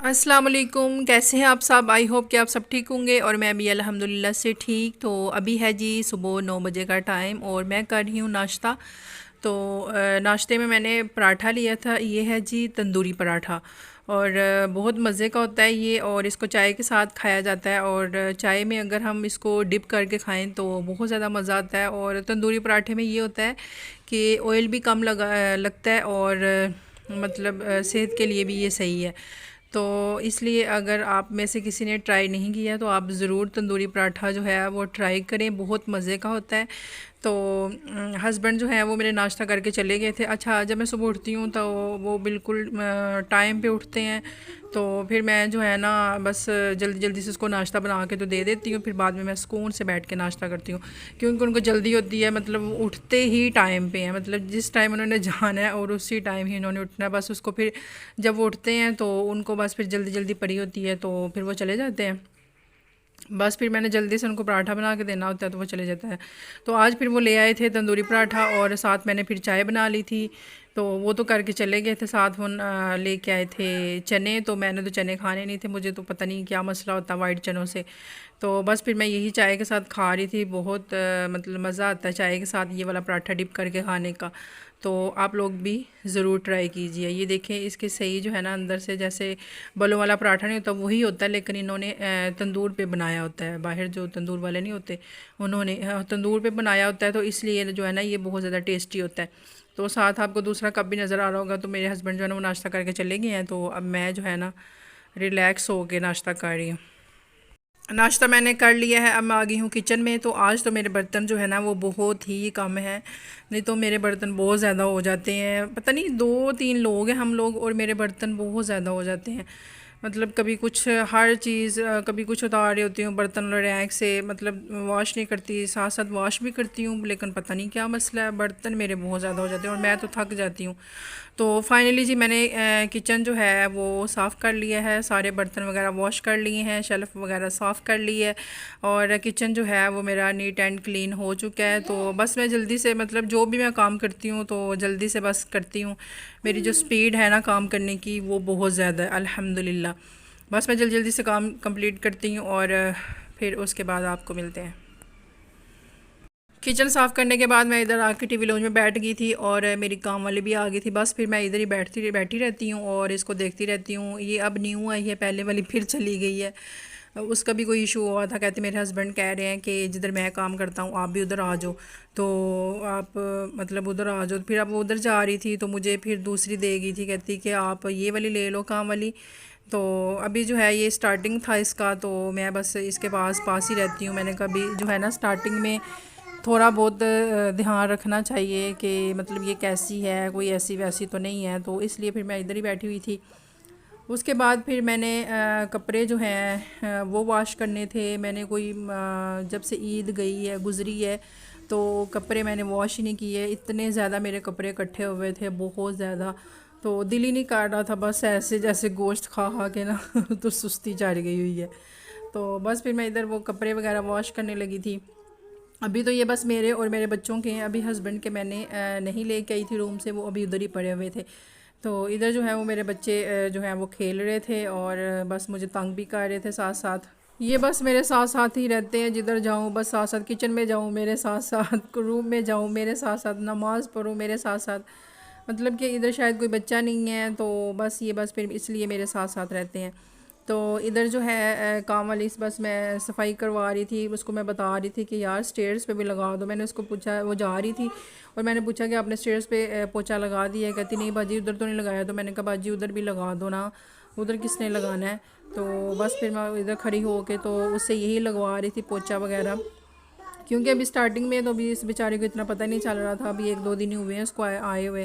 अस्सलाम वालेकुम, कैसे हैं आप सब। आई होप कि आप सब ठीक होंगे और मैं भी अल्हम्दुलिल्लाह से ठीक। तो अभी है जी सुबह 9 बजे का टाइम और मैं कर रही हूँ नाश्ता। तो नाश्ते में मैंने पराठा लिया था। ये है जी तंदूरी पराठा और बहुत मज़े का होता है ये, और इसको चाय के साथ खाया जाता है। और चाय में अगर हम इसको डिप करके खाएं तो बहुत ज़्यादा मज़ा आता है। और तंदूरी पराठे में ये होता है कि ऑयल भी कम लगता है और मतलब सेहत के लिए भी ये सही है। तो इसलिए अगर आप में से किसी ने ट्राई नहीं किया तो आप ज़रूर तंदूरी पराठा जो है वो ट्राई करें, बहुत मज़े का होता है। तो हस्बैंड जो है वो मेरे नाश्ता करके चले गए थे। अच्छा, जब मैं सुबह उठती हूँ तो वो बिल्कुल टाइम पे उठते हैं। तो फिर मैं जो है ना बस जल्दी जल्दी से उसको नाश्ता बना के तो दे देती हूँ, फिर बाद में मैं सुकून से बैठ के नाश्ता करती हूँ क्योंकि उनको जल्दी होती है। मतलब उठते ही टाइम पे हैं, मतलब जिस टाइम उन्होंने जाना है और उसी टाइम ही उन्होंने उठना है। बस उसको फिर जब वो उठते हैं तो उनको बस फिर जल्दी जल्दी पड़ी होती है, तो फिर वो चले जाते हैं। बस फिर मैंने जल्दी से उनको पराठा बना के देना होता है तो वो चले जाता है। तो आज फिर वो ले आए थे तंदूरी पराठा और साथ मैंने फिर चाय बना ली थी। तो वो तो करके चले गए थे, साथ वो लेके आए थे चने। तो मैंने तो चने खाने नहीं थे, मुझे तो पता नहीं क्या मसला होता वाइट चनों से। तो बस फिर मैं यही चाय के साथ खा रही थी। बहुत मतलब मज़ा आता है चाय के साथ ये वाला पराठा डिप करके खाने का। तो आप लोग भी ज़रूर ट्राई कीजिए। ये देखें इसके सही जो है ना अंदर से जैसे बलों वाला पराठा नहीं होता वही होता है, लेकिन इन्होंने तंदूर पे बनाया होता है। बाहर जो तंदूर वाले नहीं होते उन्होंने तंदूर पे बनाया होता है, तो इसलिए जो है ना ये बहुत ज़्यादा टेस्टी होता है। तो साथ आपको दूसरा कप भी नज़र आ रहा होगा। तो मेरे हस्बैंड जो है ना वो नाश्ता करके चले गए हैं, तो अब मैं जो है ना रिलैक्स हो के नाश्ता कर रही हूँ। नाश्ता मैंने कर लिया है, अब मैं आ गई हूँ किचन में। तो आज तो मेरे बर्तन जो है ना वो बहुत ही कम है, नहीं तो मेरे बर्तन बहुत ज़्यादा हो जाते हैं। पता नहीं 2-3 लोग हैं हम लोग और मेरे बर्तन बहुत ज़्यादा हो जाते हैं। मतलब कभी कुछ हर चीज़ कभी कुछ उतार रही होती हूँ बर्तन रैक से, मतलब वॉश नहीं करती, साथ साथ वॉश भी करती हूँ, लेकिन पता नहीं क्या मसला है बर्तन मेरे बहुत ज़्यादा हो जाते हैं और मैं तो थक जाती हूँ। तो फाइनली जी मैंने किचन जो है वो साफ़ कर लिया है, सारे बर्तन वगैरह वॉश कर लिए हैं, शेल्फ़ वगैरह साफ़ कर ली है और किचन जो है वो मेरा नीट एंड क्लीन हो चुका है। तो बस मैं जल्दी से मतलब जो भी मैं काम करती हूँ तो जल्दी से बस करती हूँ। मेरी जो स्पीड है ना काम करने की वो बहुत ज़्यादा है अल्हम्दुलिल्लाह। बस मैं जल्दी जल्दी से काम कंप्लीट करती हूँ और फिर उसके बाद आपको मिलते हैं। किचन साफ़ करने के बाद मैं इधर आके टीवी लॉन्ज में बैठ गई थी और मेरी काम वाली भी आ गई थी। बस फिर मैं इधर ही बैठी रहती हूँ और इसको देखती रहती हूँ। ये अब न्यू आई है, पहले वाली फिर चली गई है। उसका भी कोई इशू हुआ था, कहते मेरे हस्बैंड कह रहे हैं कि जिधर मैं काम करता हूँ आप भी उधर आ जाओ। तो आप मतलब उधर आ जाओ। फिर अब वो उधर जा रही थी तो मुझे फिर दूसरी दे गई थी, कहती कि आप ये वाली ले लो काम वाली। तो अभी जो है ये स्टार्टिंग था इसका, तो मैं बस इसके पास पास ही रहती हूँ। मैंने कभी जो है ना स्टार्टिंग में थोड़ा बहुत ध्यान रखना चाहिए कि मतलब ये कैसी है, कोई ऐसी वैसी तो नहीं है, तो इसलिए फिर मैं इधर ही बैठी हुई थी। उसके बाद फिर मैंने कपड़े जो हैं वो वॉश करने थे। मैंने कोई जब से ईद गई है गुज़री है तो कपड़े मैंने वॉश ही नहीं किए। इतने ज़्यादा मेरे कपड़े इकट्ठे हुए थे, बहुत ज़्यादा। तो दिल ही नहीं कर रहा था, बस ऐसे जैसे गोश्त खा खा के ना तो सुस्ती चढ़ गई हुई है। तो बस फिर मैं इधर वो कपड़े वगैरह वॉश करने लगी थी। अभी तो ये बस मेरे और मेरे बच्चों के हैं, अभी हस्बैंड के मैंने नहीं लेके आई थी रूम से, वो अभी उधर ही पड़े हुए थे। तो इधर जो है वो मेरे बच्चे जो हैं वो खेल रहे थे और बस मुझे तंग भी कर रहे थे साथ साथ। ये बस मेरे साथ साथ ही रहते हैं, जिधर जाऊँ बस साथ साथ, किचन में जाऊँ मेरे साथ साथ, रूम में जाऊँ मेरे साथ साथ, नमाज़ पढ़ूँ मेरे साथ साथ। मतलब कि इधर शायद कोई बच्चा नहीं है तो बस ये बस फिर इसलिए मेरे साथ साथ रहते हैं। तो इधर जो है काम वाली बस मैं सफाई करवा रही थी, उसको मैं बता रही थी कि यार स्टेयर्स पे भी लगा दो। मैंने उसको पूछा, वो जा रही थी और मैंने पूछा कि आपने स्टेयर्स पे पोछा लगा दिया है? कहती नहीं बाजी उधर तो नहीं लगाया। तो मैंने कहा बाजी उधर भी लगा दो ना, उधर किसने लगाना है। तो बस फिर मैं इधर खड़ी हो के तो उससे यही लगवा रही थी पोछा वगैरह, क्योंकि अभी स्टार्टिंग में तो अभी इस बेचारे को इतना पता नहीं चल रहा था। अभी 1-2 दिन ही हुए हैं उसको आए हुए,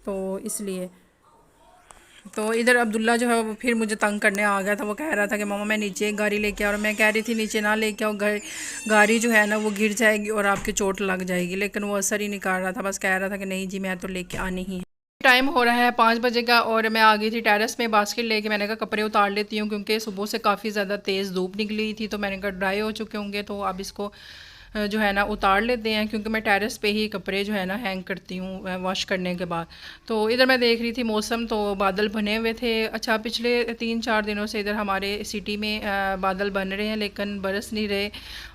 तो इसलिए। तो इधर अब्दुल्ला जो है वो फिर मुझे तंग करने आ गया था। वो कह रहा था कि मामा मैं नीचे गाड़ी लेके आओ, और मैं कह रही थी नीचे ना लेके आओ, गाड़ी जो है ना वो गिर जाएगी और आपके चोट लग जाएगी, लेकिन वो असर ही नहीं कर रहा था। बस कह रहा था कि नहीं जी मैं तो लेके आनी ही है। टाइम हो रहा है 5 बजे का और मैं आ गई थी टेरेस में बास्केट लेके। मैंने कहा कपड़े उतार लेती हूँ क्योंकि सुबह से काफ़ी ज़्यादा तेज़ धूप निकली थी, तो मैंने कहा ड्राई हो चुके होंगे तो अब इसको जो है ना उतार लेते हैं, क्योंकि मैं टेरेस पे ही कपड़े जो है ना हैंग करती हूँ वॉश करने के बाद। तो इधर मैं देख रही थी मौसम, तो बादल बने हुए थे। अच्छा, पिछले 3-4 दिनों से इधर हमारे सिटी में बादल बन रहे हैं लेकिन बरस नहीं रहे।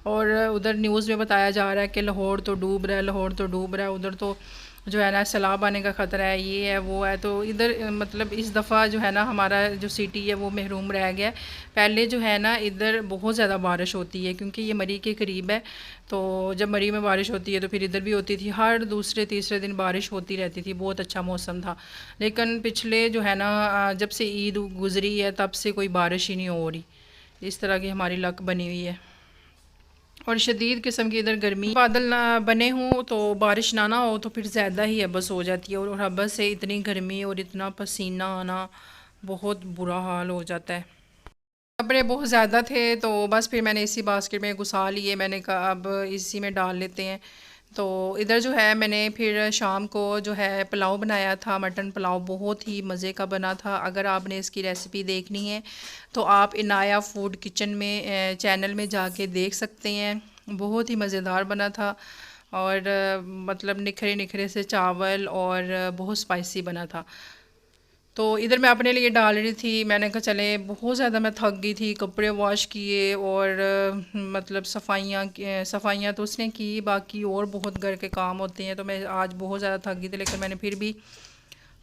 और उधर न्यूज़ में बताया जा रहा है कि लाहौर तो डूब रहा है, लाहौर तो डूब रहा है, उधर तो जो है ना सैलाब आने का ख़तरा है, ये है वो है। तो इधर मतलब इस दफ़ा जो है ना हमारा जो सिटी है वो महरूम रह गया। पहले जो है ना इधर बहुत ज़्यादा बारिश होती है, क्योंकि ये मरी के करीब है। तो जब मरी में बारिश होती है तो फिर इधर भी होती थी, हर दूसरे तीसरे दिन बारिश होती रहती थी, बहुत अच्छा मौसम था। लेकिन पिछले जो है ना जब से ईद गुज़री है तब से कोई बारिश ही नहीं हो रही। इस तरह की हमारी लक बनी हुई है। और शदीद किस्म की इधर गर्मी, बादल ना बने हों तो बारिश ना हो तो फिर ज़्यादा ही हबस हो जाती है। और हबस से इतनी गर्मी और इतना पसीना आना, बहुत बुरा हाल हो जाता है। कपड़े बहुत ज़्यादा थे तो बस फिर मैंने इसी बास्केट में घुसा लिए। मैंने कहा अब इसी में डाल लेते हैं। तो इधर जो है मैंने फिर शाम को जो है पुलाव बनाया था, मटन पुलाव, बहुत ही मज़े का बना था। अगर आपने इसकी रेसिपी देखनी है तो आप इनाया फूड किचन में चैनल में जाके देख सकते हैं। बहुत ही मज़ेदार बना था। और मतलब निखरे निखरे से चावल और बहुत स्पाइसी बना था। तो इधर मैं अपने लिए डाल रही थी। मैंने कहा चले, बहुत ज़्यादा मैं थक गई थी, कपड़े वॉश किए और मतलब सफाइयाँ तो उसने की, बाकी और बहुत घर के काम होते हैं। तो मैं आज बहुत ज़्यादा थक गई थी, लेकिन मैंने फिर भी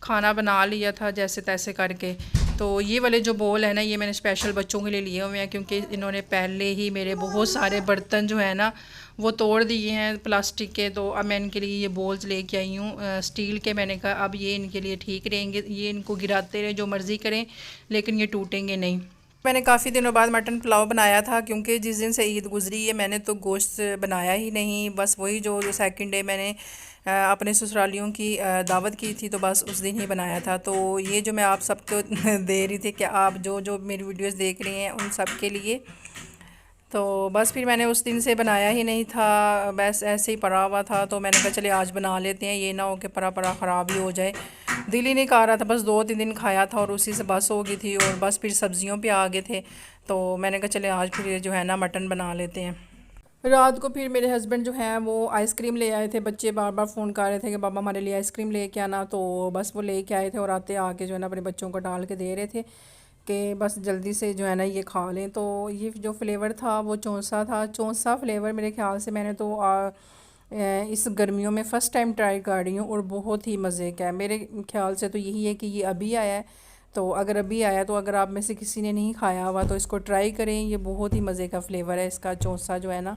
खाना बना लिया था जैसे तैसे करके। तो ये वाले जो बोल है ना, ये मैंने स्पेशल बच्चों के लिए लिए हुए हैं, क्योंकि इन्होंने पहले ही मेरे बहुत सारे बर्तन जो है ना वो तोड़ दिए हैं प्लास्टिक के। तो अब मैं इनके लिए ये बोल्स लेके आई हूँ स्टील के। मैंने कहा अब ये इनके लिए ठीक रहेंगे, ये इनको गिराते रहे जो मर्ज़ी करें, लेकिन ये टूटेंगे नहीं। मैंने काफ़ी दिनों बाद मटन पुलाव बनाया था, क्योंकि जिस दिन से ईद गुज़री है मैंने तो गोश्त बनाया ही नहीं। बस वही जो सेकंड डे मैंने अपने ससुरालियों की दावत की थी, तो बस उस दिन ही बनाया था। तो ये जो मैं आप सबको दे रही थी कि आप जो जो मेरी वीडियोस देख रहे हैं उन सब के लिए। तो बस फिर मैंने उस दिन से बनाया ही नहीं था, बस ऐसे ही पड़ा हुआ था। तो मैंने कहा चलिए आज बना लेते हैं, ये ना हो कि पड़ा पड़ा ख़राब ही हो जाए। दिल ही नहीं कर रहा था, बस 2-3 दिन खाया था और उसी से बस हो गई थी। और बस फिर सब्जियों पे आ गए थे, तो मैंने कहा चले आज फिर जो है ना मटन बना लेते हैं। रात को फिर मेरे हस्बैंड जो हैं वो आइसक्रीम ले आए थे। बच्चे बार बार फ़ोन कर रहे थे कि पापा हमारे लिए आइसक्रीम ले के आना, तो बस वो ले के आए थे। और आते आके जो है ना अपने बच्चों को डाल के दे रहे थे कि बस जल्दी से जो है ना ये खा लें। तो ये जो फ्लेवर था वो चौंसा था, चौंसा फ्लेवर मेरे ख्याल से मैंने तो इस गर्मियों में फ़र्स्ट टाइम ट्राई कर रही हूँ और बहुत ही मज़े का है। मेरे ख्याल से तो यही है कि ये अभी आया है। तो अगर अभी आया तो अगर आप में से किसी ने नहीं खाया हुआ तो इसको ट्राई करें, ये बहुत ही मज़े का फ्लेवर है इसका, चौंसा जो है ना।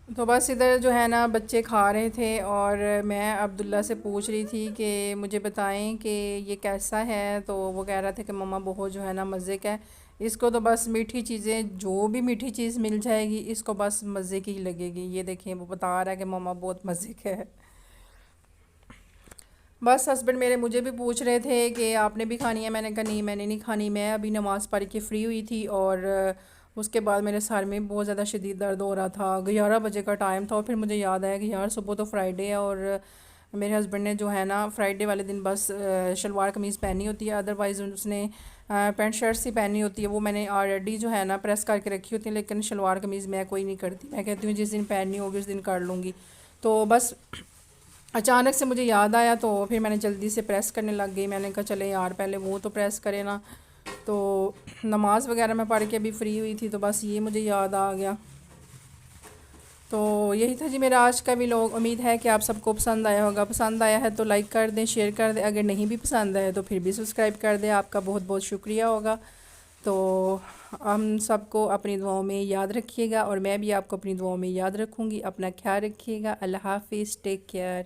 तो बस इधर जो है ना बच्चे खा रहे थे और मैं अब्दुल्ला से पूछ रही थी कि मुझे बताएं कि ये कैसा है। तो वो कह रहा था कि मम्मा बहुत जो है ना मज़े का है, इसको तो बस मीठी चीज़ें, जो भी मीठी चीज़ मिल जाएगी इसको बस मज़े की ही लगेगी। ये देखें वो बता रहा है कि मम्मा बहुत मज़े का है। बस हस्बैंड मेरे मुझे भी पूछ रहे थे कि आपने भी खानी है। मैंने कहा नहीं मैंने नहीं खानी, मैं अभी नमाज़ पढ़ के फ़्री हुई थी और उसके बाद मेरे सर में बहुत ज़्यादा शदीद दर्द हो रहा था। 11 बजे का टाइम था और फिर मुझे याद आया कि यार सुबह तो फ्राइडे है और मेरे हस्बैंड ने जो है ना फ्राइडे वाले दिन बस शलवार कमीज़ पहनी होती है, अदरवाइज़ उसने पैंट शर्ट सी पहनी होती है। वो मैंने ऑलरेडी जो है ना प्रेस करके रखी होती है, लेकिन शलवार कमीज़ मैं कोई नहीं करती, मैं कहती हूँ जिस दिन पहननी होगी उस दिन कर लूँगी। तो बस अचानक से मुझे याद आया तो फिर मैंने जल्दी से प्रेस करने लग गई। मैंने कहा चले यार पहले वो तो प्रेस करे ना। तो नमाज़ वगैरह मैं पढ़ के अभी फ़्री हुई थी तो बस ये मुझे याद आ गया। तो यही था जी मेरा आज का भी लोग। उम्मीद है कि आप सबको पसंद आया होगा। पसंद आया है तो लाइक कर दें, शेयर कर दें। अगर नहीं भी पसंद आया तो फिर भी सब्सक्राइब कर दें, आपका बहुत बहुत शुक्रिया होगा। तो हम सबको अपनी दुआओं में याद रखिएगा और मैं भी आपको अपनी दुआओं में याद रखूँगी। अपना ख्याल रखिएगा। अल्लाह हाफिज़, टेक केयर।